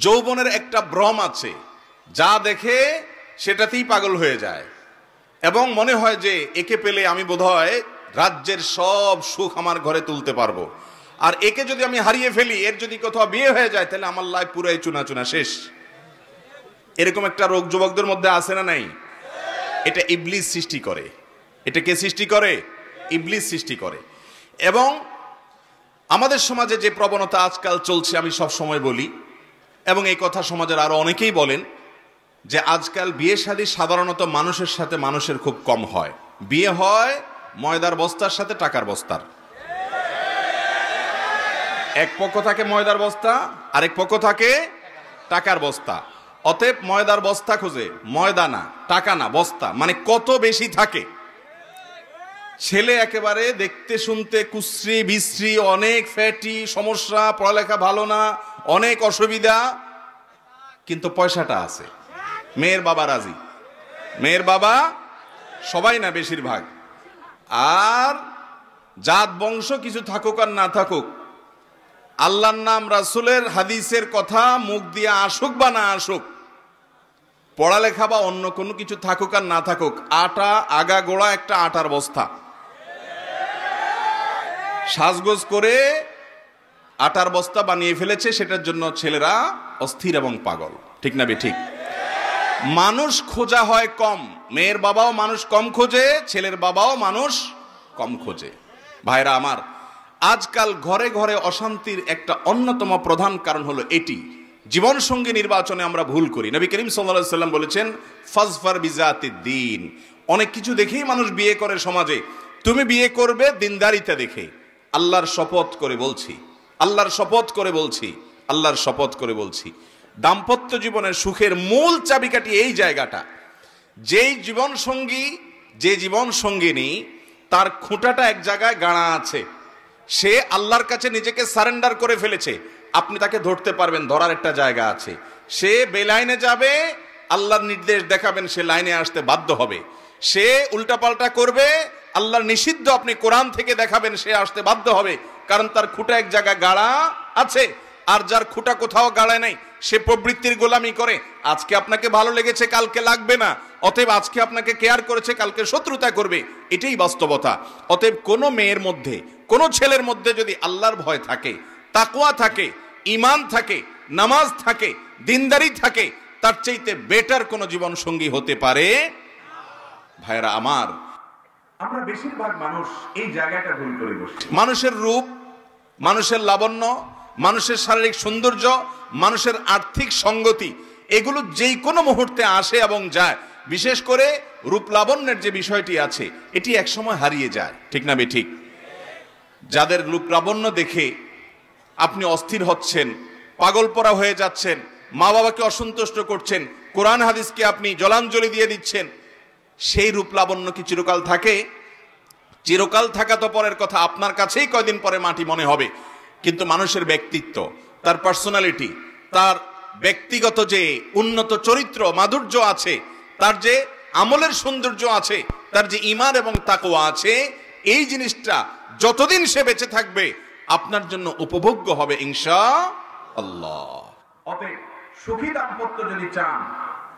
যৌবনের একটা ভ্রম আছে, যা দেখে সেটাতেই পাগল হয়ে যায় এবং মনে হয় যে একে পেলে আমি বোধহয় রাজ্যের সব সুখ আমার ঘরে তুলতে পারবো, আর একে যদি আমি হারিয়ে ফেলি, এর যদি কোথাও বিয়ে হয়ে যায়, তাহলে আমার লাইফ পুরাই চুনা চুনা শেষ। এরকম একটা রোগ যুবকদের মধ্যে আছে না নাই? এটা ইবলিস সৃষ্টি করে। এটা কে সৃষ্টি করে? ইবলিস সৃষ্টি করে। এবং আমাদের সমাজে যে প্রবণতা আজকাল চলছে, আমি সব সময় বলি এবং এই কথা সমাজের আরো অনেকেই বলেন, যে আজকাল বিয়ে শাদী সাধারণত মানুষের সাথে মানুষের খুব কম হয়। বিয়ে হয় ময়দার বস্তার সাথে টাকার বস্তার। এক পক্ষ থাকে ময়দার বস্তা, আরেক পক্ষ থাকে টাকার বস্তা। অতএব ময়দার বস্তা খোঁজে, ময়দা না, টাকা না, বস্তা, মানে কত বেশি থাকে। ছেলে একেবারে দেখতে শুনতে কুশ্রী বিশ্রী, অনেক ফ্যাটি, সমস্যা, পড়ালেখা ভালো না, অনেক অসুবিধা, কিন্তু পয়সাটা আছে। মেয়ের বাবা রাজি, মেয়ের বাবা, সবাই না বেশিরভাগ। আর জাত বংশ কিছু থাকুক আর না থাকুক, আল্লাহর নাম রাসূলের হাদিসের কথা মুখ দিয়ে আসুক বা না আসুক, পড়ালেখা বা অন্য কোনো কিছু থাকুক আর না থাকুক, আটা আগা গোড়া একটা আটার বস্তা। সাজগোজ করে আটার বস্তা বানিয়ে ফেলেছে, সেটার জন্য ছেলেরা অস্থির এবং পাগল। ঠিক না বে ঠিক? মানুষ খোঁজা হয় কম, মেয়ের বাবাও মানুষ কম খোঁজে, ছেলের বাবাও মানুষ কম খোঁজে। ভাইরা আমার, আজকাল ঘরে ঘরে অশান্তির একটা অন্যতম প্রধান কারণ হলো এটি, জীবন সঙ্গী নির্বাচনে আমরা ভুল করি। নবী করিম সাল্লাল্লাহু আলাইহি ওয়াসাল্লাম বলেছেন, ফাজফার বিজাতিদ দ্বীন। অনেক কিছু দেখেই মানুষ বিয়ে করে সমাজে, তুমি বিয়ে করবে দিনদারিতা দেখে। আল্লাহর শপথ করে বলছি, আল্লাহর শপথ করে বলছি, আল্লাহর শপথ করে বলছি, দাম্পত্য জীবনের সুখের মূল চাবিকাঠি এই জায়গাটা। যেই জীবন সঙ্গী, যে জীবন সঙ্গিনী, তার খুঁটাটা এক জায়গায় গাড়া আছে, সে আল্লাহর কাছে নিজেকে সারেন্ডার করে ফেলেছে, আপনি তাকে ধরতে পারবেন, ধরার একটা জায়গা আছে। সে বেলাইনে যাবে, আল্লাহর নির্দেশ দেখাবেন, সে লাইনে আসতে বাধ্য হবে। সে উল্টাপাল্টা করবে, আল্লাহর নিষিদ্ধ আপনি কোরআন থেকে দেখাবেন, সে আসতে বাধ্য হবে, কারণ তার খুঁটা এক জায়গায় গাড়া আছে। আর যার খুঁটা কোথাও গাড়ায় নাই, সে প্রবৃত্তির গোলামি করে। আজকে আপনাকে ভালো লেগেছে, কালকে লাগবে না। অতএব আজকে আপনাকে কেয়ার করেছে, কালকে শত্রুতা করবে। এটাই বাস্তবতা। অতএব কোনো মেয়ের মধ্যে, কোনো ছেলের মধ্যে যদি আল্লাহর ভয় থাকে, তাকওয়া থাকে, ঈমান থাকে, নামাজ থাকে, দিনদারি থাকে, তার চাইতে বেটার কোনো জীবন সঙ্গী হতে পারে। ভাইরা আমার, আমরা বেশিরভাগ মানুষ এই জায়গাটা ভুল করে বসছি। মানুষের রূপ, মানুষের লাবণ্য, মানুষের শারীরিক সৌন্দর্য, মানুষের আর্থিক সঙ্গতি, এগুলো যেই কোনো মুহূর্তে আসে এবং যায়। বিশেষ করে রূপ লাবণ্যের যে বিষয়টি আছে, এটি একসময় হারিয়ে যায়। ঠিক না বে ঠিক? যাদের রূপ লাবণ্য দেখে আপনি অস্থির হচ্ছেন, পাগলপরা হয়ে যাচ্ছেন, মা বাবাকে অসন্তুষ্ট করছেন, কোরআন হাদিসকে আপনি জলাঞ্জলি দিয়ে দিচ্ছেন, সেই রূপ লাবণ্য কি চিরকাল থাকে? চিরকাল থাকা তো পরের কথা, আপনার কাছেই কয়দিন পরে মাটি মনে হবে। কিন্তু মানুষের ব্যক্তিত্ব, তার পার্সোনালিটি, তার ব্যক্তিগত যে উন্নত চরিত্র মাধুর্য আছে, তার যে আমলের সৌন্দর্য আছে, তার যে ঈমান এবং তাকওয়া আছে, এই জিনিসটা যতদিন সে বেঁচে থাকবে আপনার জন্য উপভোগ্য হবে ইনশাআল্লাহ। অতএব সুখী দাম্পত্য যদি চান,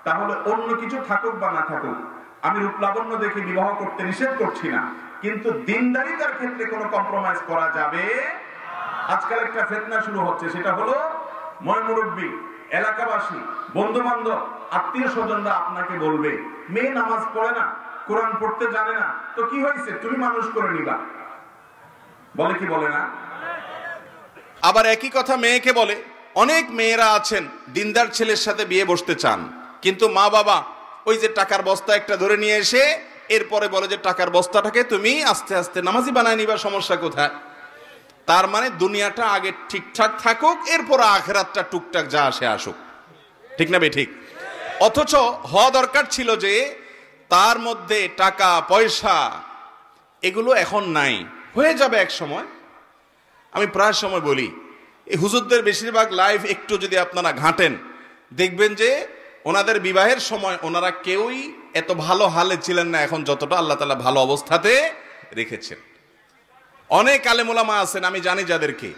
তাহলে অন্য কিছু থাকুক বা না থাকুক, আমি রূপ লাবণ্য দেখে বিবাহ করতে নিষেধ করছি না, কিন্তু দিনদারিতার ক্ষেত্রে কোনো কম্প্রোমাইজ করা যাবে। আজকাল একটা ফিতনা শুরু হচ্ছে, সেটা হলো মুরব্বি, এলাকাবাসী, বন্ধু বান্ধব, আত্মীয় স্বজনরা আপনাকে বলবে, মেয়ে নামাজ পড়ে না, কোরআন পড়তে জানে না, তো কি হয়েছে, তুমি মানুষ করে নিবা। বলে কি বলে না? আবার একই কথা মেয়েকে বলে। অনেক মেয়েরা আছেন দিনদার ছেলের সাথে বিয়ে বসতে চান, কিন্তু মা বাবা ওই যে টাকার বস্তা একটা ধরে নিয়ে এসে এরপরে বলে যে টাকার বস্তাটাকে তুমি আস্তে আস্তে নামাজি বানায় নিবা, সমস্যা কোথায়? তার মানে দুনিয়াটা আগে ঠিকঠাক থাকুক, এরপর আখিরাতটা টুকটাক যা আসে আসুক। ঠিক না বে ঠিক? অথচ হওয়া দরকার ছিল যে তার মধ্যে টাকা পয়সা এগুলো এখন নাই, হয়ে যাবে এক সময়। আমি প্রায় সময় বলি, এই হুজুরদের বেশিরভাগ লাইফ একটু যদি আপনারা ঘাঁটেন, দেখবেন যে ওনাদের বিবাহের সময় ওনারা কেউই এত ভালো হালে ছিলেন না এখন যতটা আল্লাহ তাআলা ভালো অবস্থাতে রেখেছেন। অনেক আলেম ওলামা আছেন, আমি জানি যাদেরকে,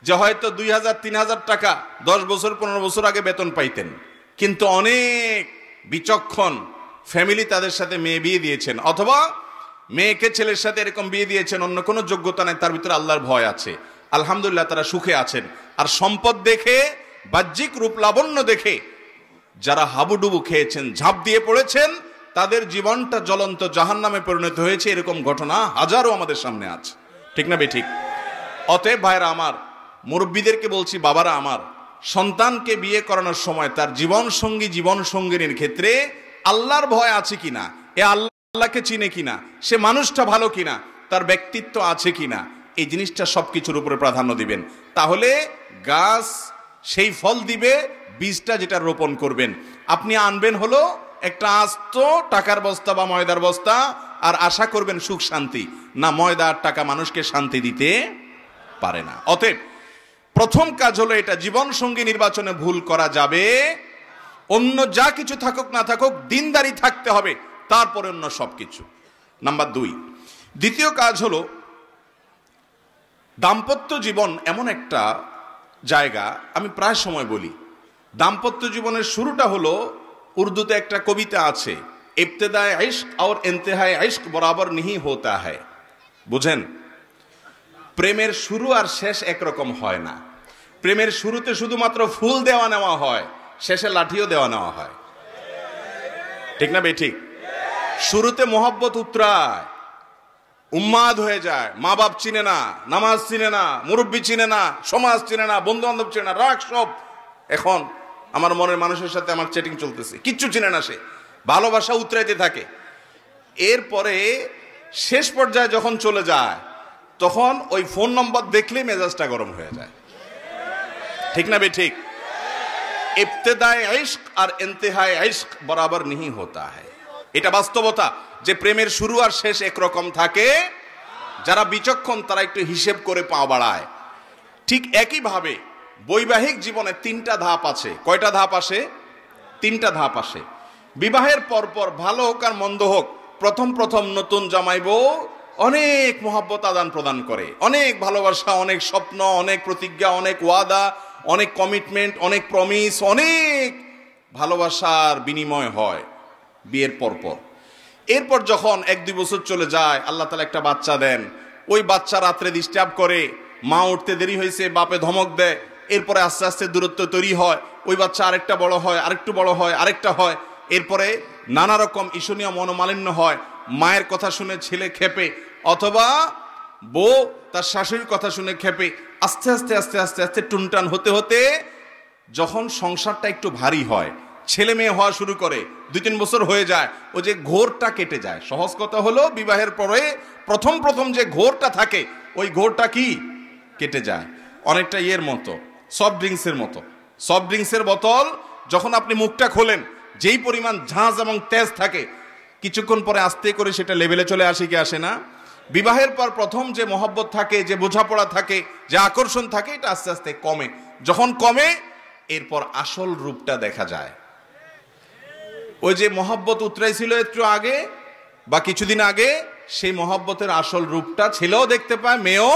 যে হয়তো 2000-3000 টাকা 10 বছর 15 বছর আগে বেতন পাইতেন, কিন্তু অনেক বিচক্ষণ ফ্যামিলি তাদের সাথে মেয়ে বিয়ে দিয়েছেন, অথবা মেয়েকে ছেলের সাথে এরকম বিয়ে দিয়েছেন, অন্য কোনো যোগ্যতা নেই, তার ভিতরে আল্লাহর ভয় আছে, আলহামদুলিল্লাহ তারা সুখে আছেন। আর সম্পদ দেখে, বাহ্যিক রূপ লাবণ্য দেখে যারা হাবুডুবু খেয়েছেন, ঝাঁপ দিয়ে পড়েছেন, তাদের জীবনটা জ্বলন্ত জাহান্নামে পরিণত হয়েছে, এরকম ঘটনা হাজারো আমাদের সামনে আছে। ঠিক না বেঠিক? অতএব ভাইরা আমার, মুরব্বীদেরকে বলছি, বাবারা আমার, সন্তানকে বিয়ে করানোর সময় তার জীবন সঙ্গিনীর ক্ষেত্রে আল্লাহর ভয় আছে কিনা, এ আল্লাহকে চিনে কিনা, সে মানুষটা ভালো কিনা, তার ব্যক্তিত্ব আছে কিনা, এই জিনিসটা সবকিছুর উপরে প্রাধান্য দিবেন। তাহলে গাছ সেই ফল দিবে, বীজটা যেটা রোপণ করবেন। আপনি আনবেন হলো একটা আস্ত টাকার বস্তা বা ময়দার বস্তা, আর আশা করবেন সুখ শান্তি। না, ময়দা আর টাকা মানুষকে শান্তি দিতে পারে না। অতএব প্রথম কাজ হলো এটা, জীবন সঙ্গী নির্বাচনে ভুল করা যাবে। অন্য যা কিছু থাকুক না থাকুক, দিনদারি থাকতে হবে, তারপরে অন্য সবকিছু। নাম্বার 2, দ্বিতীয় কাজ হলো, দাম্পত্য জীবন এমন একটা জায়গা, আমি প্রায় সময় বলি, দাম্পত্য জীবনের শুরুটা হলো, উর্দুতে একটা কবিতা আছে, ইবতেদায়ে ইশক और इंतहाए इश्क बराबर नहीं होता है। বুঝেন? প্রেমের শুরু আর শেষ একরকম হয় না। প্রেমের শুরুতে শুধুমাত্র ফুল দেওয়া নেওয়া হয়, শেষে লাঠিও দেওয়া নেওয়া হয়। ঠিক না বেঠিক? শুরুতে মোহব্বত উতরায়, উন্মাদ হয়ে যায়, মা বাপ চিনে না, নামাজ চিনে না, মুরব্বী চিনে না, সমাজ চিনে না, বন্ধু বান্ধব চিনে না, রাগ সব। এখন আমার মনের মানুষের সাথে আমার চ্যাটিং চলতেছে, কিচ্ছু চিনে না সে, ভালোবাসা উতরাইতে থাকে। এরপরে শেষ পর্যায়ে যখন চলে যায়, তখন ওই ফোন নম্বর দেখলে মেজাজটা গরম হয়ে যায়। ঠিক না বেঠিক? ইবতেদায়ে ইশক আর ইন্তেহায়ে ইশক বরাবর नहीं होता है। এটা বাস্তবতা যে প্রেমের শুরু আর শেষ একরকম থাকে। যারা বিচক্ষণ তারা একটু হিসেব করে পা বাড়ায়। ঠিক একই ভাবে বৈবাহিক জীবনে 3টা ধাপ আছে। কয়টা ধাপ আসে? 3টা ধাপ আসে। বিবাহের পরপর ভালো হোক আর মন্দ হোক, প্রথম নতুন জামাই বউ অনেক মহব্বত আদান প্রদান করে, অনেক ভালোবাসা, অনেক স্বপ্ন, অনেক প্রতিজ্ঞা, অনেক ওয়াদা, অনেক কমিটমেন্ট, অনেক প্রমিস, অনেক ভালোবাসার বিনিময় হয় বিয়ের পরপর। এরপর যখন 1-2 বছর চলে যায়, আল্লাহ তাআলা একটা বাচ্চা দেন, ওই বাচ্চা রাত্রে ডিস্টার্ব করে, মা উঠতে দেরি হয়েছে, বাপে ধমক দেয়, এরপরে আস্তে আস্তে দূরত্ব তৈরি হয়, ওই বাচ্চা আরেকটা বড় হয়, আরেকটু বড় হয়, আরেকটা হয়, এরপরে নানা রকম ঈর্ষণীয় মনোমালিন্য হয়, মায়ের কথা শুনে ছেলে খেপে, অথবা বউ তার শাশুড়ির কথা শুনে খেপে, আস্তে আস্তে আস্তে আস্তে আস্তে টুনটান হতে হতে যখন সংসারটা একটু ভারী হয়, ছেলে মেয়ে হওয়া শুরু করে, 2-3 বছর হয়ে যায়, ও যে ঘোরটা কেটে যায়। সহজ কথা হলো, বিবাহের পরে প্রথম যে ঘোরটা থাকে, ওই ঘোরটা কি কেটে যায়। অনেকটা ইয়ের মতো, সফট ড্রিঙ্কসের মতো। সফট ড্রিঙ্কসের বোতল যখন আপনি মুখটা খোলেন, যেই পরিমাণ ঝাঁজ এবং তেজ থাকে, কিছুক্ষণ পরে আস্তে করে সেটা লেভেলে চলে আসে কি আসে না? বিবাহের পর প্রথম যে মহব্বত থাকে, যে বোঝাপড়া থাকে, যে আকর্ষণ থাকে, এটা আস্তে আস্তে কমে। যখন কমে, এরপর আসল রূপটা দেখা যায়। ওই যে মহব্বত উতরাইছিল একটু আগে বা কিছুদিন আগে, সেই মহব্বতের আসল রূপটা ছেলেও দেখতে পায়, মেয়েও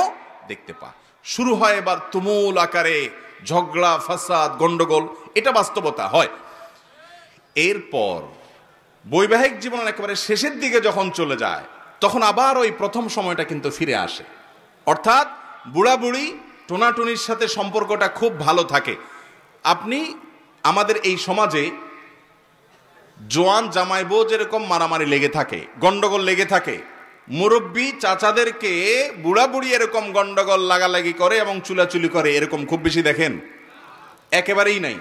দেখতে পায়। শুরু হয় এবার তুমুল আকারে ঝগড়া, ফাসাদ, গন্ডগোল, এটা বাস্তবতা হয়। এরপর বৈবাহিক জীবন একেবারে শেষের দিকে যখন চলে যায়, তখন আবার ওই প্রথম সময়টা কিন্তু ফিরে আসে। অর্থাৎ বুড়া বুড়ি টোনাটুনির সাথে সম্পর্কটা খুব ভালো থাকে। আপনি আমাদের এই সমাজে জোয়ান জামাই বউ যেরকম মারামারি লেগে থাকে, গন্ডগোল লেগে থাকে, মুরব্বী চাচাদেরকে বুড়া বুড়ি এরকম গন্ডগোল লাগালাগি করে এবং চুলাচুলি করে, এরকম খুব বেশি দেখেন? একেবারেই নাই।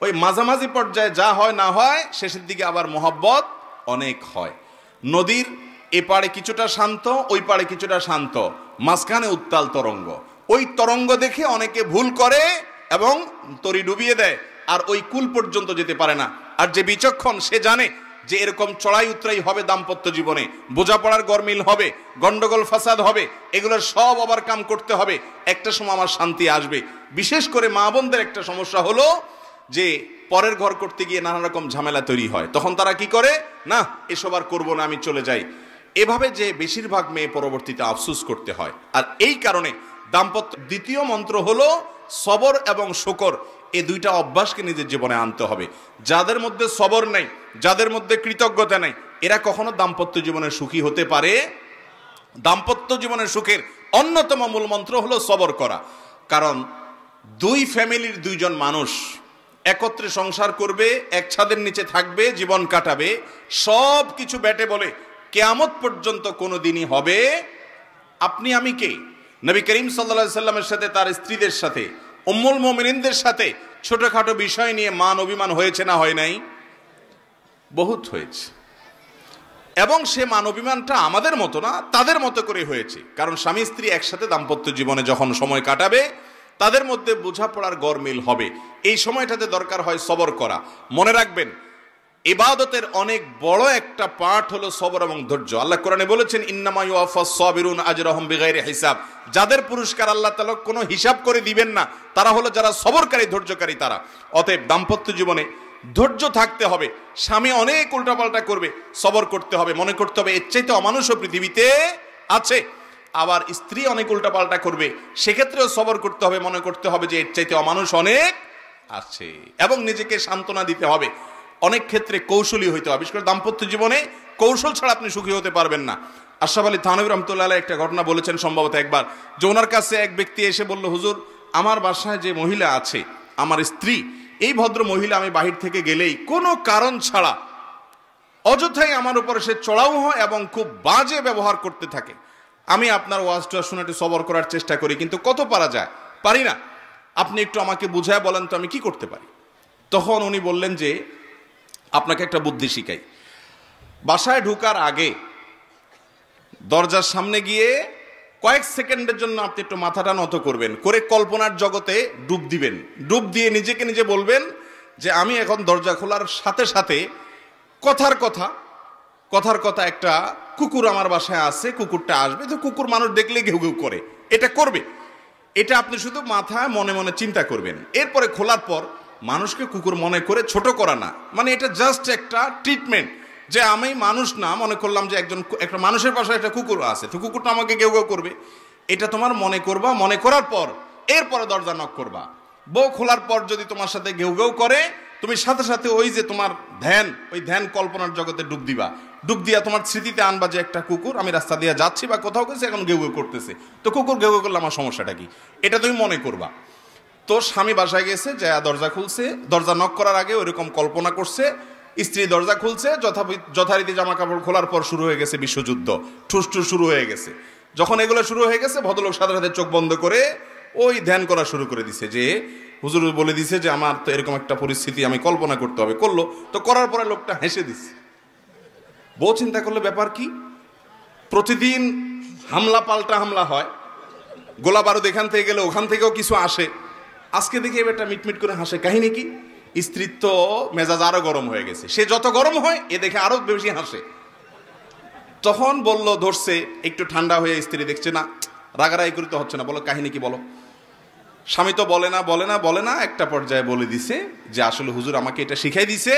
ওই মাঝামাঝি পর্যায়ে যা হয় না হয়, শেষের দিকে আবার মহব্বত অনেক হয়। নদীর এপারে কিছুটা শান্ত, ওই পারে কিছুটা শান্ত, মাঝখানে উত্তাল তরঙ্গ। ওই তরঙ্গ দেখে অনেকে ভুল করে এবং তরি ডুবিয়ে দেয়, আর ওই কুল পর্যন্ত যেতে পারে না। আর যে বিচক্ষণ, সে জানে যে এরকম চড়াই উতরাই হবে দাম্পত্য জীবনে, বোঝাপড়ার গরমিল হবে, গন্ডগোল ফাসাদ হবে, এগুলোর সব ওভারকাম করতে হবে, একটা সময় আমার শান্তি আসবে। বিশেষ করে মা বোনদের একটা সমস্যা হলো যে পরের ঘর করতে গিয়ে নানা রকম ঝামেলা তৈরি হয়। তখন তারা কি করে, না এসব আর করবো না, আমি চলে যাই। এভাবে যে বেশিরভাগ মেয়ে পরবর্তীতে আফসোস করতে হয়। আর এই কারণে দাম্পত্য দ্বিতীয় মন্ত্র হলো সবর এবং শুকর। এই দুইটা অভ্যাসকে নিজের জীবনে আনতে হবে। যাদের মধ্যে সবর নাই, যাদের মধ্যে কৃতজ্ঞতা নাই, এরা কখনো দাম্পত্য জীবনে সুখী হতে পারে। দাম্পত্য জীবনের সুখের অন্যতম মূল মন্ত্র হলো সবর করা। কারণ দুই ফ্যামিলির দুইজন মানুষ একত্রে সংসার করবে, এক ছাদের নিচে থাকবে, জীবন কাটাবে, সব কিছু ব্যাটে বলে কিয়ামত পর্যন্ত কোনো দিনই হবে আপনি আমি কে? নবী করিম সাল্লাল্লাহু আলাইহি সাল্লামের সাথে, তার স্ত্রীদের সাথে, উম্মুল মুমিনিনদের সাথে ছোটখাটো বিষয় নিয়ে মান অভিমান হয়েছে না হয় নাই? বহুত হয়েছে। এবং সে মান অভিমানটা আমাদের মতো না, তাদের মতো করে হয়েছে। কারণ স্বামী স্ত্রী একসাথে দাম্পত্য জীবনে যখন সময় কাটাবে, তাদের মধ্যে বোঝাপড়ার গরমিল হবে। এই সময়টাতে দরকার হয় সবর করা। মনে রাখবেন, ইবাদতের অনেক বড় একটা পার্ট হলো সবর এবং ধৈর্য। আল্লাহ কোরআনে বলেছেন, ইন্নামা ইউওয়াফাস সাবিরুন আজরাহুম বিগাইরি হিসাব। যাদের পুরস্কার আল্লাহ তাআলা কোনো হিসাব করে দিবেন না, তারা হলো যারা সবরকারী, ধৈর্যকারী তারা। অতএব দাম্পত্য জীবনে ধৈর্য থাকতে হবে। স্বামী অনেক উল্টাপাল্টা করবে, সবর করতে হবে। মনে করতে হবে এর চাইতে অমানুষও পৃথিবীতে আছে। আবার স্ত্রী অনেক উল্টাপাল্টা করবে, সেক্ষেত্রেও সবর করতে হবে। মনে করতে হবে যে এর চাইতে অমানুষ অনেক আছে, এবং নিজেকে সান্ত্বনা দিতে হবে। অনেক ক্ষেত্রে কৌশলী হইতে হবে। বিশেষ করে দাম্পত্য জীবনে কৌশল ছাড়া আপনি সুখী হতে পারবেন না। আশরাফ আলী থানভী রহমতুল্লাহ আলাইহি একটা ঘটনা বলেছেন সম্ভবত একবার, যে ওনার কাছে এক ব্যক্তি এসে বলল, হুজুর, আমার বাসায় যে মহিলা আছে, আমার স্ত্রী, এই ভদ্র মহিলা আমি বাহির থেকে গেলেই কোনো কারণ ছাড়া অযথাই আমার উপরে সে চড়াও হয় এবং খুব বাজে ব্যবহার করতে থাকে। আমি আপনার ওয়াজটা শুনে একটু সবর করার চেষ্টা করি, কিন্তু কত পারা যায়, পারি না। আপনি একটু আমাকে বুঝায় বলেন তো আমি কি করতে পারি। তখন উনি বললেন যে, আপনাকে একটা বুদ্ধি শিখাই। বাসায় ঢোকার আগে দরজার সামনে গিয়ে কয়েক সেকেন্ডের জন্য আপনি একটু মাথাটা নত করবেন, করে কল্পনার জগতে ডুব দিবেন। ডুব দিয়ে নিজেকে নিজে বলবেন যে আমি এখন দরজা খোলার সাথে সাথে কথার কথা একটা কুকুর আমার বাসায় আছে, কুকুরটা আসবে। তো কুকুর মানুষ দেখলে ঘেউ ঘেউ করে, এটা করবে। এটা আপনি শুধু মাথায় মনে মনে চিন্তা করবেন। এরপরে খোলার পর মানুষকে কুকুর মনে করে ছোট করা না, মানে এটা জাস্ট একটা ট্রিটমেন্ট, যে আমি মানুষ না, মনে করলাম যে একটা মানুষের পাশে একটা কুকুর আছে, তো কুকুরটা আমাকে ঘেউ ঘেউ করবে। এটা তোমার মনে করবা। মনে করার পর এরপরে দরজা নক করবা। বউ খোলার পর যদি তোমার সাথে ঘেউ ঘেউ করে, তুমি সাথে সাথে ওই যে তোমার ধ্যান, ওই ধ্যান কল্পনার জগতে ডুব দিবা। ডুব দিয়া তোমার স্মৃতিতে আনবা যে একটা কুকুর, আমি রাস্তা দিয়ে যাচ্ছি বা কোথাও গেছে, এখন ঘেউ ঘেউ করতেছে। তো কুকুর ঘেউ ঘেউ করলে আমার সমস্যাটা কি, এটা তুমি মনে করবা। তো স্বামী বাসায় গেছে, যা দরজা খুলছে, দরজা নক করার আগে ওইরকম কল্পনা করছে। স্ত্রী দরজা খুলছে, যথারীতি জামা কাপড় খোলার পর শুরু হয়ে গেছে বিশ্বযুদ্ধ, ঠুসঠুস শুরু হয়ে গেছে। যখন এগুলো শুরু হয়ে গেছে, ভদ্রলোক সাথে সাথে চোখ বন্ধ করে ওই ধ্যান করা শুরু করে দিছে, যে হুজুর বলে দিছে যে আমার তো এরকম একটা পরিস্থিতি আমি কল্পনা করতে হবে। করলো, তো করার পরে লোকটা হেসে দিছে। বউ চিন্তা করলে ব্যাপার কি, প্রতিদিন হামলা পাল্টা হামলা হয়, গোলা বারুদ এখান থেকে গেলে ওখান থেকেও কিছু আসে, আজকে দেখি এবারটা মিটমিট করে হাসে, কাহিনী কি? স্ত্রীর তো মেজাজ আরো গরম হয়ে গেছে, সে যত গরম হয় এ দেখে আরো বেশি হাসে। তখন বলল, ধরছে একটু ঠান্ডা হয়ে, স্ত্রী দেখছে না রাগারাগি করতে হচ্ছে না, বলো কাহিনী কি বলো। স্বামী তো বলে না, একটা পর্যায়ে বলে দিছে যে আসলে হুজুর আমাকে এটা শিখাই দিছে,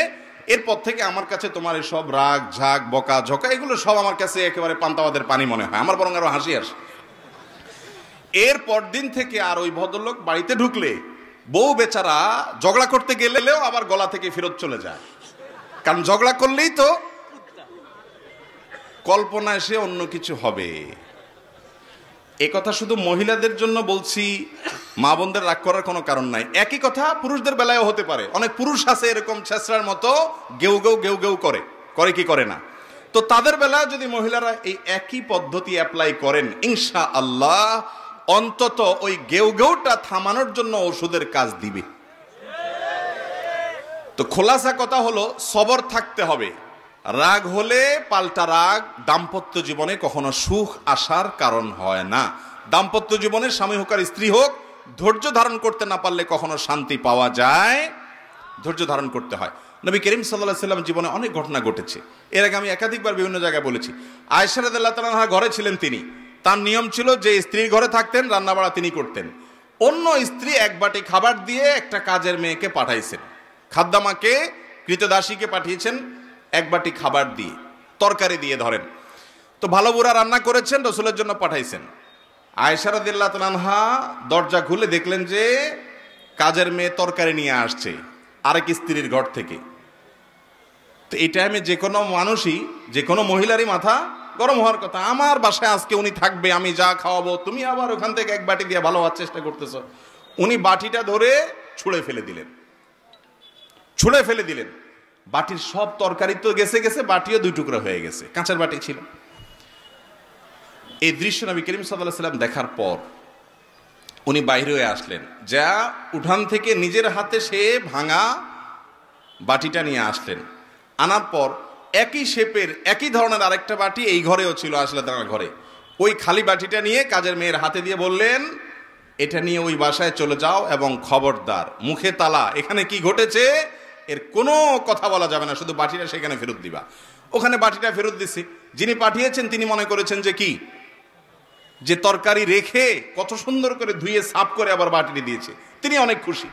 এরপর থেকে আমার কাছে তোমার সব রাগ ঝাগ বকা ঝকা এগুলো সব আমার কাছে একেবারে পান্তাবাদের পানি মনে হয়, আমার বরং আরো হাসি আসে। এর পরদিন থেকে আর ওই ভদ্রলোক বাড়িতে ঢুকলে বউ বেচারা ঝগড়া করতে গেলেও আবার গলা থেকে ফেরত চলে যায়, কারণ ঝগড়া করলেই তো কল্পনায় সে অন্য কিছু হবে। এ কথা শুধু মহিলাদের জন্য বলছি, মা বোনদের রাগ করার কোনো কারণ নাই। একই কথা পুরুষদের বেলায়ও হতে পারে। অনেক পুরুষ আছে এরকম ছেঁচড়ার মতো গেউ গেউ করে কি করে না। তো তাদের বেলায় যদি মহিলারা এই একই পদ্ধতি অ্যাপ্লাই করেন, ইনশাআল্লাহ অন্তত ওই গেউটা থামানোর জন্য ওষুধের কাজ দিবে। তো খোলাসা কথা হলো, সবর থাকতে হবে। রাগ হলে পাল্টা রাগ দাম্পত্য জীবনে কখনো সুখ আসার কারণ হয় না। দাম্পত্য জীবনে স্বামী হোক আর স্ত্রী হোক, ধৈর্য ধারণ করতে না পারলে কখনো শান্তি পাওয়া যায়, ধৈর্য ধারণ করতে হয়। নবী করিম সাল্লাল্লাহু আলাইহি ওয়াসাল্লাম জীবনে অনেক ঘটনা ঘটেছে, এর আগে আমি একাধিকবার বিভিন্ন জায়গায় বলেছি। আয়েশা রাদিয়াল্লাহু তাআলা আনহা ঘরে ছিলেন, তিনি, তার নিয়ম ছিল যে স্ত্রীর ঘরে থাকতেন, রান্না বাড়া তিনি করতেন। অন্য স্ত্রী এক বাটি খাবার দিয়ে একটা কাজের মেয়েকে পাঠাইছেন, খাদ্দামাকে, কৃতদাসীকে পাঠিয়েছেন এক বাটি খাবার দিয়ে, তরকারি দিয়ে ধরেন। তো ভালো বুড়া রান্না করেছেন, রসুলের জন্য পাঠাইছেন। আয়েশা রাদিয়াল্লাহু তাআলা আনহা দরজা খুলে দেখলেন যে কাজের মেয়ে তরকারি নিয়ে আসছে আরেক স্ত্রীর ঘর থেকে। তো এই টাইমে যে কোনো মানুষই, যে কোনো মহিলারই মাথা গরম হওয়ার কথা। আমার বাসায় আজকে উনি থাকবে, আমি যা খাওয়াবো, তুমি আবার ওখান থেকে এক বাটি দিয়ে ভালো হওয়ার চেষ্টা করতেছ। উনি বাটিটা ধরে ছুঁড়ে ফেলে দিলেন। বাটির সব তরকারি তো গেছে, বাটিও দুই টুকরা হয়ে গেছে, কাঁচের বাটি ছিল। এই দৃশ্য নবী করিম সাল্লাল্লাহু আলাইহি ওয়াসাল্লাম দেখার পর উনি বাইরে হয়ে আসলেন, যা উঠান থেকে নিজের হাতে সে ভাঙা বাটিটা নিয়ে আসলেন। আনার পর একই শেপের একই ধরনের আরেকটা বাটি এই ঘরেও ছিল, আসলে তার ঘরে। ওই খালি বাটিটা নিয়ে কাজের মেয়ের হাতে দিয়ে বললেন, এটা নিয়ে ওই বাসায় চলে যাও এবং খবরদার মুখে তালা, এখানে কি ঘটেছে এর কোনো কথা বলা যাবে না, শুধু বাটিটা সেখানে ফেরত দিবা। ওখানে বাটিটা ফেরত দিছি। যিনি পাঠিয়েছেন তিনি মনে করেছেন যে কি, যে তরকারি রেখে কত সুন্দর করে ধুয়ে সাফ করে আবার বাটিটি দিয়েছে, তিনি অনেক খুশি।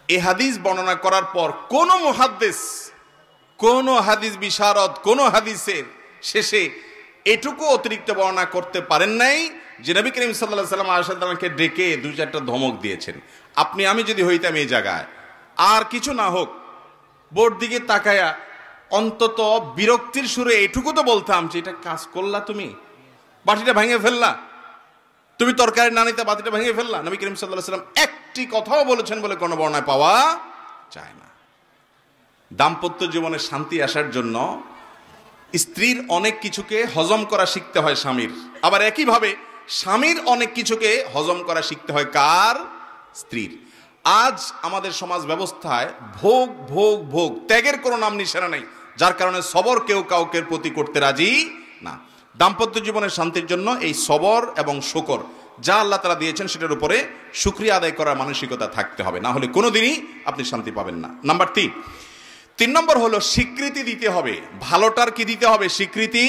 এই হাদিস বর্ণনা করার পর কোন মুহাদ্দিস, কোন হাদিস বিশারদ, কোন হাদিসের শেষে এটুকু অতিরিক্ত বর্ণনা করতে পারেন নাই যে নবী করিম সাল্লাল্লাহু আলাইহি ওয়াসাল্লাম আয়েশা রাদিয়াল্লাহু আনহাকে ডেকে দুই চারটা ধমক দিয়েছেন। আপনি আমি যদি হইতাম এই জায়গায়, আর কিছু না হোক বোর্ড দিকে তাকায়া অন্তত বিরক্তির সুরে এটুকু তো বলতাম যে এটা কাজ করলা, তুমি বাটিটা ভেঙে ফেললা, তুমি তরকারি না নিতে বাটিটা ভেঙে ফেললা। নবী করিম সাল্লাল্লাহু আলাইহি ওয়াসাল্লাম একটি কথাও বলেছেন বলে কোনো বর্ণনায় পাওয়া যায় না। দাম্পত্য জীবনে শান্তি আসার জন্য স্ত্রীর অনেক কিছুকে হজম করা শিখতে হয় স্বামীর, আবার একইভাবে স্বামীর অনেক কিছুকে হজম করা শিখতে হয় কার? স্ত্রীর। আজ আমাদের সমাজ ব্যবস্থায় ভোগ ভোগ ভোগ, ত্যাগের কোনো নাম নিশানা নেই, যার কারণে সবর কেউ কাউকে প্রতি করতে রাজি না। দাম্পত্য জীবনের শান্তির জন্য এই সবর এবং শুকর যা আল্লাহ তাআলা দিয়েছেন সেটার উপরে শুকরিয়া আদায় করার মানসিকতা থাকতে হবে, না হলে কোনোদিনই আপনি শান্তি পাবেন না। নাম্বার 3 নম্বর হলো স্বীকৃতি দিতে হবে। ভালোটার কি দিতে হবে? স্বীকৃতি।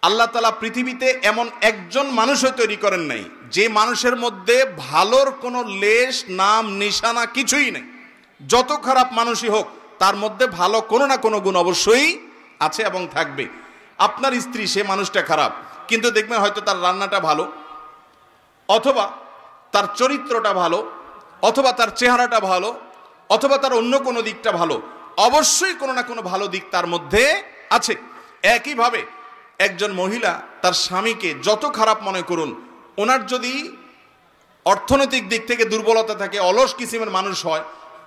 আল্লাহ তাআলা পৃথিবীতে এমন একজন মানুষও তৈরি করেন নাই যে মানুষের মধ্যে ভালোর কোনো লেশ নাম নিশানা কিছুই নেই। যত খারাপ মানুষই হোক তার মধ্যে ভালো কোনো না কোনো গুণ অবশ্যই আছে এবং থাকবে। আপনার স্ত্রী, সে মানুষটা খারাপ, কিন্তু দেখবেন হয়তো তার রান্নাটা ভালো, অথবা তার চরিত্রটা ভালো, অথবা তার চেহারাটা ভালো, অথবা তার অন্য কোনো দিকটা ভালো, অবশ্যই কোনো না কোনো ভালো দিক তার মধ্যে আছে। একইভাবে একজন মহিলা তার স্বামীকে যত খারাপ মনে করুন, ওনার যদি অর্থনৈতিক দিক থেকে দুর্বলতা থাকে, অলস কিসিমের মানুষ হয়,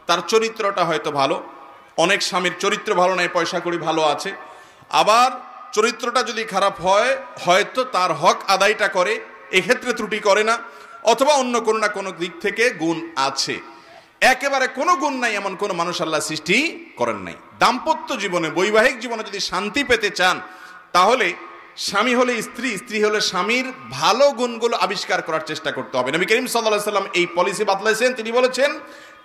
তার চরিত্রটা হয়তো ভালো। অনেক স্বামীর চরিত্র ভালো নাই, পয়সা কড়ি ভালো আছে, আবার চরিত্রটা যদি খারাপ হয় হয়তো তার হক আদায়টা করে, এক্ষেত্রে ত্রুটি করে না, অথবা অন্য কোনো না কোনো দিক থেকে গুণ আছে। একেবারে কোনো গুণ নাই এমন কোনো মানুষ আল্লাহ সৃষ্টি করেন নাই। দাম্পত্য জীবনে, বৈবাহিক জীবনে যদি শান্তি পেতে চান, তাহলে স্বামী হলে স্ত্রী, স্ত্রী হলে স্বামীর ভালো গুণগুলো আবিষ্কার করার চেষ্টা করতে হবে। নবী করিম সাল্লাল্লাহু আলাইহি ওয়াসাল্লাম এই পলিসি বাতলাইছেন। তিনি বলেছেন,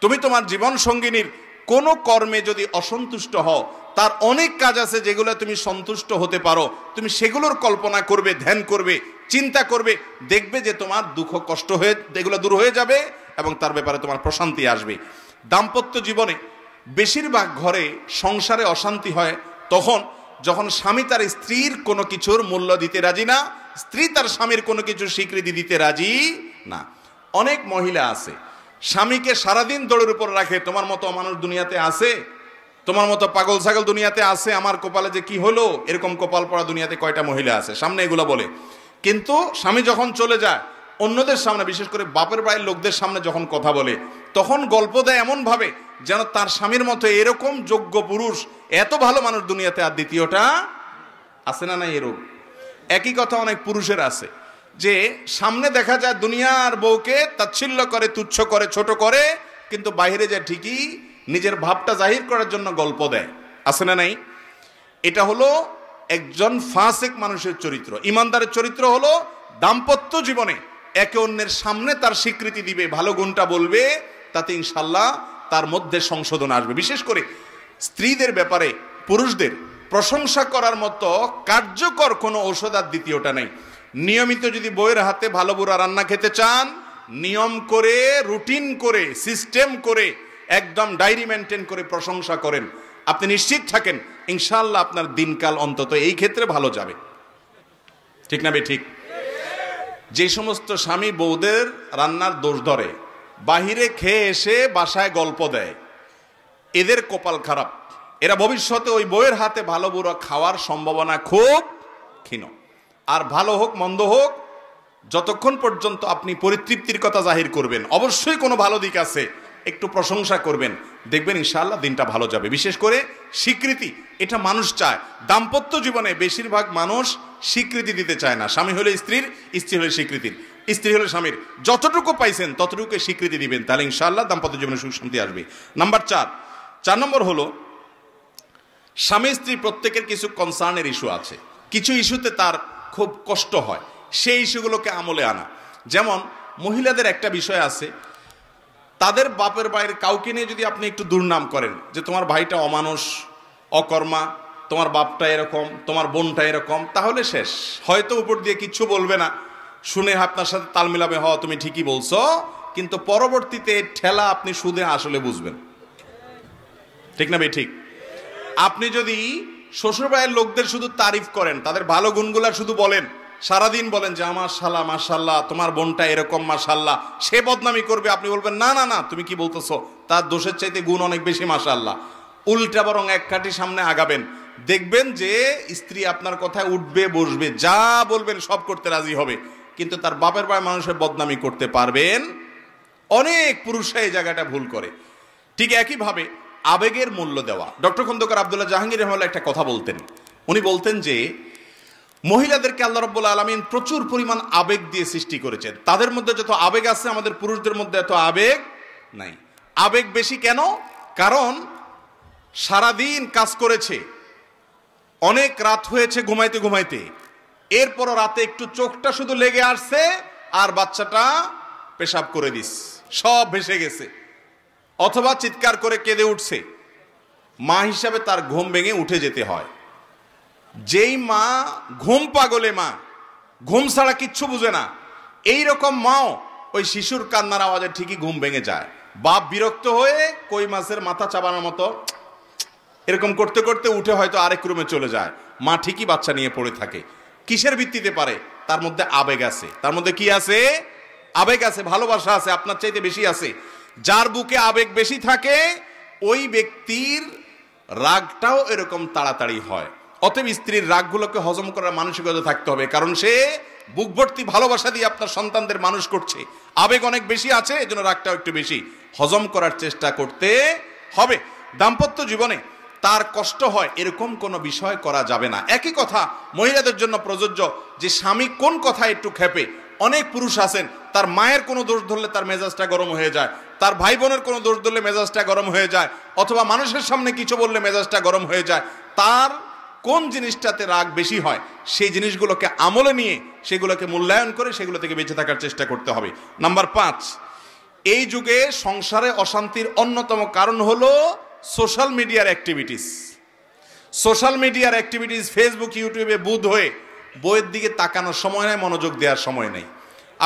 তুমি তোমার জীবন সঙ্গিনীর কোনো কর্মে যদি অসন্তুষ্ট হও, তার অনেক কাজ আছে যেগুলো তুমি সন্তুষ্ট হতে পারো, তুমি সেগুলোর কল্পনা করবে, ধ্যান করবে, চিন্তা করবে, দেখবে যে তোমার দুঃখ কষ্ট হয়ে এগুলো দূর হয়ে যাবে এবং তার ব্যাপারে তোমার প্রশান্তি আসবে। দাম্পত্য জীবনে বেশিরভাগ ঘরে সংসারে অশান্তি হয় তখন যখন স্বামী তার স্ত্রীর কোনো কিছুর মূল্য দিতে রাজি না, স্ত্রী তার স্বামীর কোনো কিছুর স্বীকৃতি দিতে রাজি না। অনেক মহিলা আছে স্বামীকে সারাদিন দৌড়ের উপর রাখে, তোমার মতো মানুষ দুনিয়াতে আছে, তোমার মতো পাগল ছাগল দুনিয়াতে আছে, আমার কপালে যে কি হলো, এরকম কপাল পড়া দুনিয়াতে কয়টা মহিলা আছে, সামনে এগুলো বলে। কিন্তু স্বামী যখন চলে যায় অন্যদের সামনে, বিশেষ করে বাপের বাড়ির লোকদের সামনে যখন কথা বলে, তখন গল্প দেয় এমন ভাবে যেন তার স্বামীর মতো এরকম যোগ্য পুরুষ, এত ভালো মানুষ দুনিয়াতে আর দ্বিতীয়টা আছে না। নাই এরকম একই কথা অনেক পুরুষের আছে, যে সামনে দেখা যায় দুনিয়ার বউকে তাচ্ছিল্য করে, তুচ্ছ করে, ছোট করে, কিন্তু বাইরে যায় ঠিকই নিজের ভাবটা জাহির করার জন্য গল্প দেয়। আছে না নাই? এটা হলো একজন ফাসিক মানুষের চরিত্র। ইমানদারের চরিত্র হলো দাম্পত্য জীবনে একে অন্যের সামনে তার স্বীকৃতি দিবে, ভালো গুণটা বলবে, তাতে ইনশাল্লাহ তার মধ্যে সংশোধন আসবে। বিশেষ করে স্ত্রীদের ব্যাপারে পুরুষদের প্রশংসা করার মতো কার্যকর কোনো ঔষধ আর দ্বিতীয়টা নেই। নিয়মিত যদি বউয়ের হাতে ভালো বুড়া রান্না খেতে চান, নিয়ম করে, রুটিন করে, সিস্টেম করে, একদম ডায়েরি মেনটেন করে প্রশংসা করেন, আপনি নিশ্চিত থাকেন ইনশাআল্লাহ আপনার দিনকাল অন্তত এই ক্ষেত্রে ভালো যাবে। ঠিক না বে ঠিক? যে সমস্ত স্বামী বউদের রান্নার দোষ ধরে, বাহিরে খেয়ে এসে বাসায় গল্প দেয়, এদের কপাল খারাপ। এরা ভবিষ্যতে ওই বউয়ের হাতে ভালো বুড়ো খাওয়ার সম্ভাবনা খুব ক্ষীণ। আর ভালো হোক মন্দ হোক, যতক্ষণ পর্যন্ত আপনি পরিতৃপ্তির কথা জাহির করবেন, অবশ্যই কোনো ভালো দিক আছে, একটু প্রশংসা করবেন, দেখবেন ইনশাআল্লাহ দিনটা ভালো যাবে। বিশেষ করে স্বীকৃতি, এটা মানুষ চায়। দাম্পত্য জীবনে বেশিরভাগ মানুষ স্বীকৃতি দিতে চায় না। স্বামী হলে স্ত্রীর, স্ত্রী হলে স্বীকৃতির, স্ত্রী হলে স্বামীর। যতটুকু পাইছেন ততটুকু স্বীকৃতি দিবেন, তাহলে ইনশাআল্লাহ দাম্পত্য জীবনে সুখ শান্তি আসবে। নাম্বার 4 নম্বর হলো, স্বামী স্ত্রী প্রত্যেকের কিছু কনসার্নের ইস্যু আছে, কিছু ইস্যুতে তার খুব কষ্ট হয়, সেই ইস্যুগুলোকে আমলে আনা। যেমন মহিলাদের একটা বিষয় আছে, তাদের বাপের বাইরে কাউকে নিয়ে যদি আপনি একটু দুর্নাম করেন, যে তোমার ভাইটা অমানুষ, অকর্মা, তোমার বাপটা এরকম, তোমার বোনটা এরকম, তাহলে শেষ। হয়তো উপর দিয়ে কিচ্ছু বলবে না, শুনে আপনার সাথে তাল মিলাবে, হওয়া তুমি ঠিকই বলছো, কিন্তু পরবর্তীতে ঠেলা আপনি সুদে আসলে বুঝবেন। ঠিক না ভাই? ঠিক। আপনি যদি শ্বশুর ভাইয়ের লোকদের শুধু তারিফ করেন, তাদের ভালো গুণগুলা শুধু বলেন, সারাদিন বলেন যে মাশাআল্লাহ মাশাআল্লাহ তোমার বোনটা এরকম মাশাআল্লাহ, সে বদনামি করবে, আপনি বলবেন না না না তুমি কি বলতেছো, তার দোষের চাইতে গুণ অনেক বেশি মাশাআল্লাহ। উল্টা বরং এক কাঠি সামনে আগাবেন, দেখবেন যে স্ত্রী আপনার কথায় উঠবে বসবে, যা বলবেন সব করতে রাজি হবে, কিন্তু তার বাপের ভাই মানুষের বদনামি করতে পারবেন। অনেক পুরুষরা এই জায়গাটা ভুল করে। ঠিক একইভাবে আবেগের মূল্য দেওয়া। ডক্টর খন্দকার আব্দুল্লাহ জাহাঙ্গীর রহমাতুল্লাহ একটা কথা বলতেন, উনি বলতেন যে মহিলাদেরকে আল্লাহ রাব্বুল আলামিন প্রচুর পরিমাণ আবেগ দিয়ে সৃষ্টি করেছেন। তাদের মধ্যে যত আবেগ আছে আমাদের পুরুষদের মধ্যে এত আবেগ নাই। আবেগ বেশি কেন? কারণ সারাদিন কাজ করেছে, অনেক রাত হয়েছে ঘুমাইতে ঘুমাইতে, এরপরও রাতে একটু চোখটা শুধু লেগে আসছে আর বাচ্চাটা পেশাব করে দিস, সব ভেসে গেছে, অথবা চিৎকার করে কেঁদে উঠছে, মা হিসাবে তার ঘুম ভেঙে উঠে যেতে হয়। যেই মা ঘুম পাগলে মা, ঘুম ছাড়া কিচ্ছু বুঝে না, এই রকম মাও ওই শিশুর কান্নার আওয়াজে ঠিকই ঘুম ভেঙে যায়। বাপ বিরক্ত হয়ে কই মাছের মাথা চাবানোর মতো এরকম করতে করতে উঠে হয়তো আরেক রুমে চলে যায়, মা ঠিকই বাচ্চা নিয়ে পড়ে থাকে। কিসের ভিত্তিতে পারে? তার মধ্যে আবেগ আছে। তার মধ্যে কি আছে? আবেগ আছে, ভালোবাসা আছে, আপনার চাইতে বেশি আছে। যার বুকে আবেগ বেশি থাকে ওই ব্যক্তির রাগটাও এরকম তাড়াতাড়ি হয়। অতএব স্ত্রীর রাগগুলোকে হজম করার মানসিকতা থাকতে হবে, কারণ সে বুক ভর্তি ভালোবাসা দিয়ে আপনার সন্তানদের মানুষ করছে, আবেগ অনেক বেশি আছে, এজন্য রাগটাও একটু বেশি। হজম করার চেষ্টা করতে হবে। দাম্পত্য জীবনে তার কষ্ট হয় এরকম কোনো বিষয় করা যাবে না। একই কথা মহিলাদের জন্য প্রযোজ্য, যে স্বামী কোন কথা একটু খেপে। অনেক পুরুষ আছেন তার মায়ের কোনো দোষ ধরলে তার মেজাজটা গরম হয়ে যায়, তার ভাই বোনের কোনো দোষ ধরলে মেজাজটা গরম হয়ে যায়, অথবা মানুষের সামনে কিছু বললে মেজাজটা গরম হয়ে যায়। তার কোন জিনিসটাতে রাগ বেশি হয় সেই জিনিসগুলোকে আমলে নিয়ে সেগুলোকে মূল্যায়ন করে সেগুলো থেকে বেঁচে থাকার চেষ্টা করতে হবে। নাম্বার 5, এই যুগে সংসারে অশান্তির অন্যতম কারণ হলো সোশ্যাল মিডিয়ার অ্যাক্টিভিটিস। সোশ্যাল মিডিয়ার অ্যাক্টিভিটিস, ফেসবুক ইউটিউবে বুধ হয়ে বইয়ের দিকে তাকানোর সময় নেই, মনোযোগ দেওয়ার সময় নেই।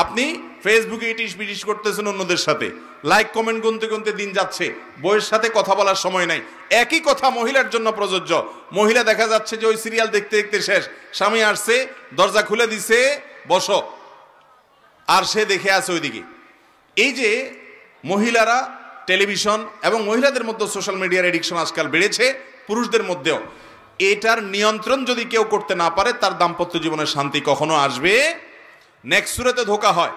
আপনি ফেসবুকে ইটিস পিটিস করতেছেন অন্যদের সাথে, লাইক কমেন্ট গুনতে গুনতে দিন যাচ্ছে, বইয়ের সাথে কথা বলার সময় নাই। একই কথা মহিলার জন্য প্রযোজ্য। মহিলা দেখা যাচ্ছে যে ওই সিরিয়াল দেখতে দেখতে শেষ, স্বামী আসছে, দরজা খুলে দিছে, বসো, আর সে দেখে আছে ওইদিকে। এই যে মহিলারা টেলিভিশন এবং মহিলাদের মধ্যে সোশ্যাল মিডিয়ার এডিকশন আজকাল বেড়েছে, পুরুষদের মধ্যেও। এটার নিয়ন্ত্রণ যদি কেউ করতে না পারে তার দাম্পত্য জীবনে শান্তি কখনো আসবে। নেক্সট সুরাতে ধোকা হয়,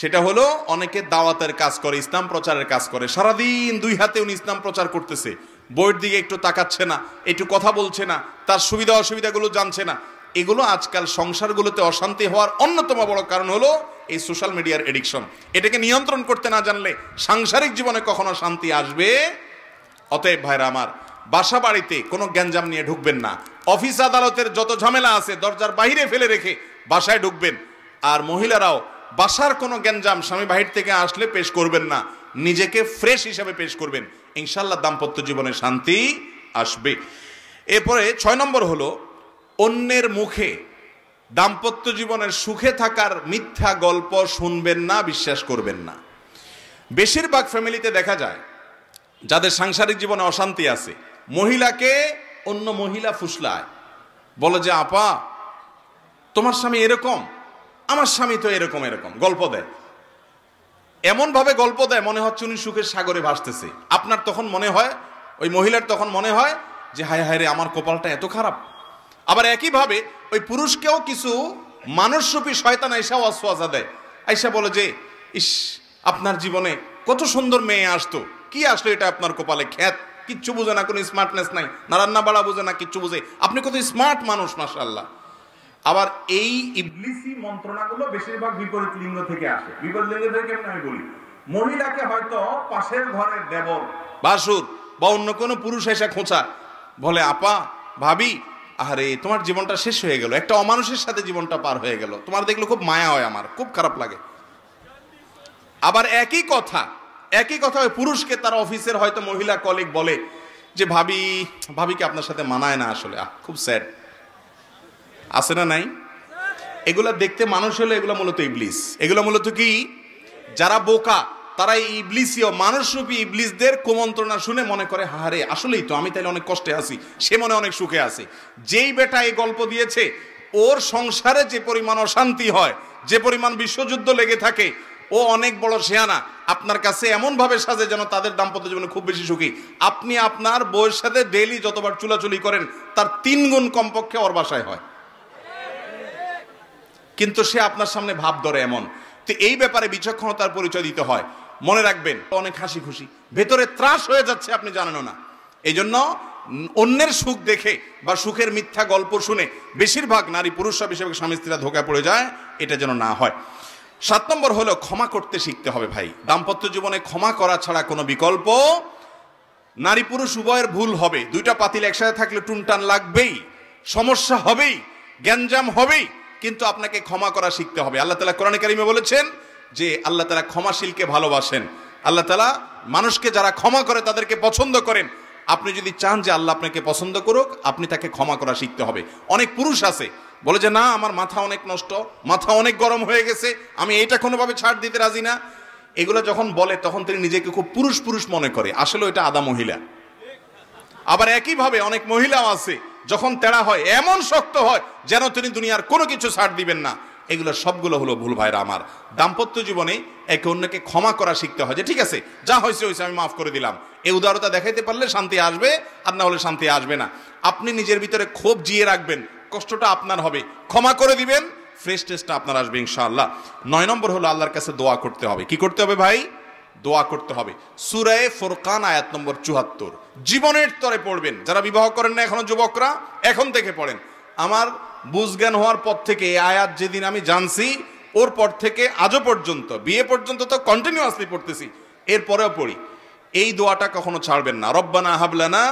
সেটা হলো অনেকে দাওয়াতের কাজ করে, ইসলাম প্রচারের কাজ করে, সারাদিন 2 হাতে উনি ইসলাম প্রচার করতেছে, বইয়ের দিকে একটু তাকাচ্ছে না, একটু কথা বলছে না, তার সুবিধা অসুবিধাগুলো জানছে না। এগুলো আজকাল সংসারগুলোতে অশান্তি হওয়ার অন্যতম বড় কারণ হলো এই সোশ্যাল মিডিয়ার এডিকশন। এটাকে নিয়ন্ত্রণ করতে না জানলে সাংসারিক জীবনে কখনো শান্তি আসবে। অতএব ভাইরা আমার, বাসা বাড়িতে কোনো গ্যাঞ্জাম নিয়ে ঢুকবেন না। অফিস আদালতের যত ঝামেলা আছে দরজার বাইরে ফেলে রেখে বাসায় ঢুকবেন। আর মহিলারাও বাসার কোনো গ্যাঞ্জাম স্বামী বাহির থেকে আসলে পেশ করবেন না, নিজেকে ফ্রেশ হিসাবে পেশ করবেন, ইনশাল্লাহ দাম্পত্য জীবনে শান্তি আসবে। এরপরে 6 নম্বর হলো, অন্যের মুখে দাম্পত্য জীবনের সুখে থাকার মিথ্যা গল্প শুনবেন না, বিশ্বাস করবেন না। বেশিরভাগ ফ্যামিলিতে দেখা যায় যাদের সাংসারিক জীবনে অশান্তি আছে, মহিলাকে অন্য মহিলা ফুসলায়, বলে যে আপা তোমার স্বামী এরকম, আমার স্বামী তো এরকম এরকম গল্প দেয়, এমন ভাবে গল্প দেয় মনে হচ্ছে উনি সুখের সাগরে ভাসতেছে। আপনার তখন মনে হয়, ওই মহিলার তখন মনে হয় যে হায় হায় রে, আমার কপালটা এত খারাপ। আবার একইভাবে ওই পুরুষকেও কিছু মানুষরূপী শয়তান আইসা ওয়াসওয়াসা দেয়, আইসা বলে যে ইস, আপনার জীবনে কত সুন্দর মেয়ে আসতো, কি আসলো এটা আপনার কপালে, খ্যাত, কিচ্ছু বুঝে না, কোনো স্মার্টনেস নাই, না রান্না বাড়া বুঝে না, কিচ্ছু বুঝে, আপনি কত স্মার্ট মানুষ মাশাআল্লাহ। আবার এই ইবলিসি মন্ত্রণাগুলো বেশিরভাগ বিপরীত লিঙ্গ থেকে আসে। বিপরীত লিঙ্গ থেকে কেমন আমি বলি, মহিলাকে হয়তো পাশের ঘরের দেবর বাসুর বা অন্য কোনো পুরুষ এসে খোঁচা বলে, আপা ভাবি আরে তোমার জীবনটা শেষ হয়ে গেল, একটা অমানুষের সাথে জীবনটা পার হয়ে গেল, তোমার দেখলে খুব মায়া হয়, আমার খুব খারাপ লাগে। আবার একই কথা ওই পুরুষকে তার অফিসের হয়তো মহিলা কলিগ বলে যে ভাবিকে আপনার সাথে মানায় না, আসলে খুব স্যাড, আছে না নাই? এগুলা দেখতে মানুষ হলে এগুলো মূলত ইবলিস। এগুলো মূলত কি, যারা বোকা তারা ইবলিসীয় মানুষরূপী ইবলিসদের কুমন্ত্রণা শুনে মনে করে হারে আসলেই তো আমি তাইলে অনেক কষ্টে আছি, সে মনে অনেক সুখে আছে। যেই বেটা এই গল্প দিয়েছে ওর সংসারে যে পরিমাণ অশান্তি হয়, যে পরিমাণ বিশ্বযুদ্ধ লেগে থাকে, ও অনেক বড় শেয়ানা, আপনার কাছে এমন ভাবে সাজে যেন তাদের দাম্পত্য জীবনে খুব বেশি সুখী। আপনি আপনার বউয়ের সাথে ডেইলি যতবার চুলাচুলি করেন তার 3 গুণ কমপক্ষে ওর বাসায় হয়, কিন্তু সে আপনার সামনে ভাব ধরে এমন। তো এই ব্যাপারে বিচক্ষণতার পরিচয় দিতে হয়। মনে রাখবেন অনেক হাসি খুশি, ভেতরে ত্রাস হয়ে যাচ্ছে আপনি জানেনও না। এই জন্য অন্যের সুখ দেখে বা সুখের মিথ্যা গল্প শুনে বেশিরভাগ নারী পুরুষরা, বেশিরভাগ স্বামী স্ত্রীরা ধোঁকায় পড়ে যায়, এটা যেন না হয়। 7 নম্বর হলো ক্ষমা করতে শিখতে হবে ভাই। দাম্পত্য জীবনে ক্ষমা করা ছাড়া কোনো বিকল্প, নারী পুরুষ উভয়ের ভুল হবে, দুইটা পাতিল একসাথে থাকলে টুনটান লাগবেই, সমস্যা হবেই, গ্যাঞ্জাম হবেই, কিন্তু আপনাকে ক্ষমা করা শিখতে হবে। আল্লাহ তাআলা কোরআনে কারিমে বলেছেন যে আল্লাহ তাআলা ক্ষমাশীলকে ভালোবাসেন। আল্লাহ তাআলা মানুষকে যারা ক্ষমা করে তাদেরকে পছন্দ করেন। আপনি যদি চান যে আল্লাহ আপনাকে পছন্দ করুক, আপনি তাকে ক্ষমা করা শিখতে হবে। অনেক পুরুষ আছে বলে যে না, আমার মাথা অনেক নষ্ট, মাথা অনেক গরম হয়ে গেছে, আমি এটা কোনোভাবে ছাড় দিতে রাজি না। এগুলো যখন বলে তখন তিনি নিজেকে খুব পুরুষ পুরুষ মনে করে, আসলে এটা আদা মহিলা। আবার একইভাবে অনেক মহিলাও আছে যখন তেড়া হয় এমন শক্ত হয় যেন তিনি দুনিয়ার কোনো কিছু ছাড় দিবেন না। এগুলো সবগুলো হলো ভুল ভাইরা আমার। দাম্পত্য জীবনে একে অন্যকে ক্ষমা করা শিখতে হয়, যে ঠিক আছে যা হয়েছে হয়েছে, আমি মাফ করে দিলাম। এই উদারতা দেখাইতে পারলে শান্তি আসবে, আর না হলে শান্তি আসবে না। আপনি নিজের ভিতরে ক্ষোভ জিয়ে রাখবেন, কষ্টটা আপনার হবে, ক্ষমা করে দিবেন, ফ্রেশ টেস্টটা আপনার আসবে ইনশাআল্লাহ। 9 নম্বর হলো আল্লাহর কাছে দোয়া করতে হবে। কি করতে হবে ভাই? দোয়া করতে হবে। সূরা ফুরকান আয়াত নম্বর 74 জীবনের তরে পড়বেন। যারা বিবাহ করেন না এখনো, যুবকরা এখন থেকে পড়েন। আমার বুঝজ্ঞান হওয়ার পর থেকে এই আয়াত যেদিন আমি জানছি, ওর পর থেকে আজও পর্যন্ত, বিয়ে পর্যন্ত তো কন্টিনিউয়াসলি পড়তেছি, এরপরেও পড়ি। এই দোয়াটা কখনো ছাড়বেন না। রব্বানা হাবলানা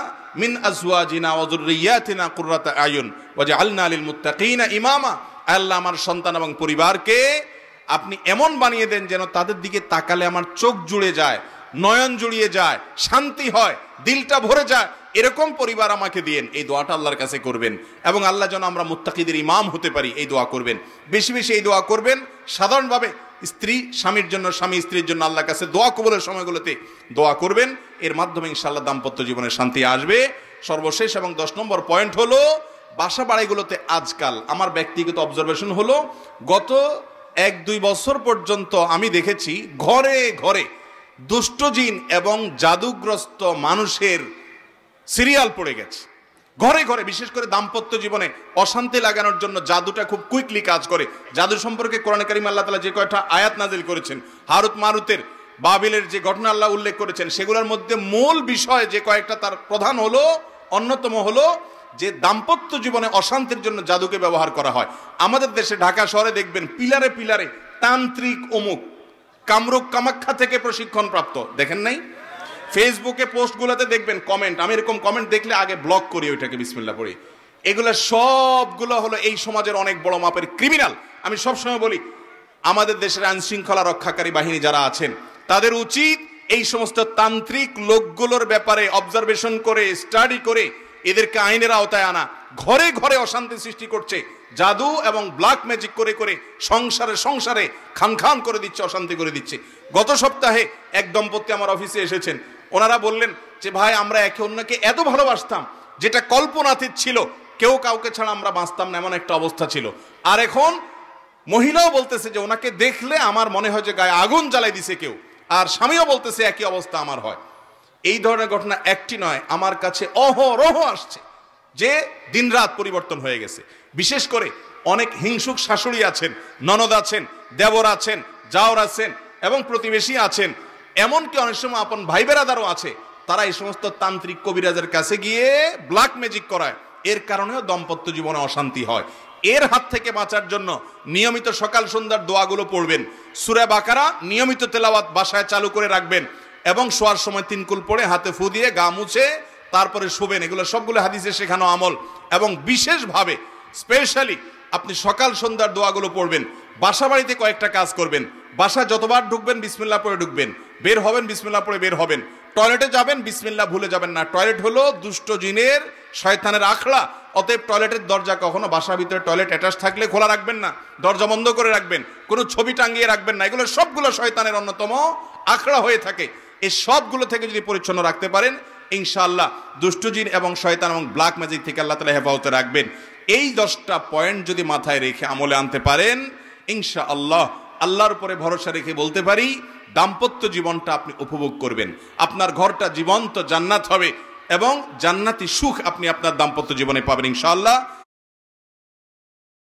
মিন আজওয়াজিনা ওয়া যুররিয়াতিনা কুররাতা আয়ুন ওয়াজআলনা লিল মুত্তাকিনা ইমামা। আল্লাহ আমার সন্তান এবং পরিবারকে আপনি এমন বানিয়ে দেন যেন তাদের দিকে তাকালে আমার চোখ জুড়ে যায়, নয়ন জুড়িয়ে যায়, শান্তি হয়, দিলটা ভরে যায়, এরকম পরিবার আমাকে দিয়েন। এই দোয়াটা আল্লাহর কাছে করবেন, এবং আল্লাহ যেন আমরা মুত্তাকিদের ইমাম হতে পারি, এই দোয়া করবেন। বেশি বেশি এই দোয়া করবেন। সাধারণভাবে স্ত্রী স্বামীর জন্য, স্বামী স্ত্রীর জন্য আল্লাহর কাছে দোয়া কবুলের সময়গুলোতে দোয়া করবেন। এর মাধ্যমে ইনশাআল্লাহ দাম্পত্য জীবনে শান্তি আসবে। সর্বশেষ এবং 10 নম্বর পয়েন্ট হলো, বাসা বাড়িগুলোতে আজকাল আমার ব্যক্তিগত অবজারভেশন হলো, গত 1-2 বছর পর্যন্ত আমি দেখেছি ঘরে ঘরে দুষ্ট জিন এবং জাদুগ্রস্ত মানুষের সিরিয়াল পড়ে গেছে। ঘরে ঘরে, বিশেষ করে দাম্পত্য জীবনে অশান্তি লাগানোর জন্য জাদুটা খুব কুইকলি কাজ করে। জাদু সম্পর্কে কোরআনে কারিমে আল্লাহ তাআলা যে কয়টা আয়াত নাজিল করেছেন, হারুত মারুতের, বাবিলের যে ঘটনা আল্লাহ উল্লেখ করেছেন, সেগুলোর মধ্যে মূল বিষয় যে কয়েকটা, তার প্রধান হলো, অন্যতম হলো যে দাম্পত্য জীবনে অশান্তির জন্য জাদুকে ব্যবহার করা হয়। আমাদের দেশে ঢাকা শহরে দেখবেন পিলারে পিলারে তান্ত্রিক অমুক, কামরূপ কামাখ্যা থেকে প্রশিক্ষণ প্রাপ্ত, দেখেন নাই? ফেসবুকে পোস্টগুলোতে দেখবেন কমেন্ট, আমি এরকম কমেন্ট দেখলে আগে ব্লক করি, ওইটাকে বিসমিল্লাহ পড়ি। এগুলো সবগুলো হলো এই সমাজের অনেক বড় মাপের ক্রিমিনাল। আমি সবসময় বলি, আমাদের দেশের আইন শৃঙ্খলা রক্ষাকারী বাহিনী যারা আছেন তাদের উচিত এই সমস্ত তান্ত্রিক লোকগুলোর ব্যাপারে অবজারভেশন করে, স্টাডি করে এদেরকে আইনের আওতায় আনা। ঘরে ঘরে অশান্তি সৃষ্টি করছে, জাদু এবং ব্ল্যাক ম্যাজিক করে করে সংসারে সংসারে খান খান করে দিচ্ছে, অশান্তি করে দিচ্ছে। গত সপ্তাহে এক দম্পতি আমার অফিসে এসেছেন। ওনারা বললেন যে ভাই, আমরা একে অন্যকে এত ভালোবাসতাম, যেটা কল্পনাতীত ছিল, কেউ কাউকে ছাড়া আমরা বাঁচতাম না, এমন একটা অবস্থা ছিল। আর এখন মহিলাও বলতেছে যে ওনাকে দেখলে আমার মনে হয় যে গায়ে আগুন জ্বালাই দিছে কেউ, আর স্বামীও বলতেছে একই অবস্থা আমার হয়। এই ধরনের ঘটনা একটি নয়, আমার কাছে অহরহ আসছে যে দিনরাত পরিবর্তন হয়ে গেছে। বিশেষ করে অনেক হিংসুক শাশুড়ি আছেন, ননদ আছেন, দেবর আছেন, জাওর আছেন এবং প্রতিবেশী আছেন, এমনকি অনেক সময় আপন ভাই বেরাদারও আছে। তারা এই সমস্ত তান্ত্রিক কবিরাজের কাছে গিয়ে ব্ল্যাক ম্যাজিক করায়। এর কারণেও দাম্পত্য জীবনে অশান্তি হয়। এর হাত থেকে বাঁচার জন্য নিয়মিত সকাল সন্ধ্যার দোয়াগুলো পড়বেন, সূরা বাকারা নিয়মিত তেলাওয়াত বাসায় চালু করে রাখবেন এবং শোয়ার সময় 3 কুল পড়ে হাতে ফু দিয়ে গা মুছে তারপরে শোবেন। এগুলো সবগুলো হাদিসে শেখানো আমল। এবং বিশেষভাবে স্পেশালি আপনি সকাল সন্ধ্যার দোয়াগুলো পড়বেন। বাসা বাড়িতে কয়েকটা কাজ করবেন। বাসায় যতবার ঢুকবেন বিসমিল্লাহ পড়ে ঢুকবেন, বের হবেন বিসমিল্লাহ পড়ে বের হবেন। টয়লেটে যাবেন বিসমিল্লাহ ভুলে যাবেন না। টয়লেট হলো দুষ্ট জিনের, শয়তানের আখড়া। অতএব টয়লেটের দরজা কখনো বাসার ভিতরে টয়লেট অ্যাটাচ থাকলে খোলা রাখবেন না, দরজা বন্ধ করে রাখবেন, কোনো ছবি টাঙিয়ে রাখবেন না। এগুলো সবগুলো শয়তানের অন্যতম আখড়া হয়ে থাকে। এই সবগুলো থেকে যদি পরিচ্ছন্ন রাখতে পারেন, ইনশাআল্লাহ দুষ্ট জিন এবং শয়তান এবং ব্ল্যাক ম্যাজিক থেকে আল্লাহ তাআলা হেফাজতে রাখবেন। এই 10টা পয়েন্ট যদি মাথায় রেখে আমলে আনতে পারেন, ইনশাআল্লাহ আল্লাহর উপরে ভরসা রেখে বলতে পারি দাম্পত্য জীবনটা আপনি উপভোগ করবেন। আপনার ঘরটা জীবন্ত জান্নাত হবে এবং জান্নাতি সুখ আপনি আপনার দাম্পত্য জীবনে পাবেন ইনশাআল্লাহ।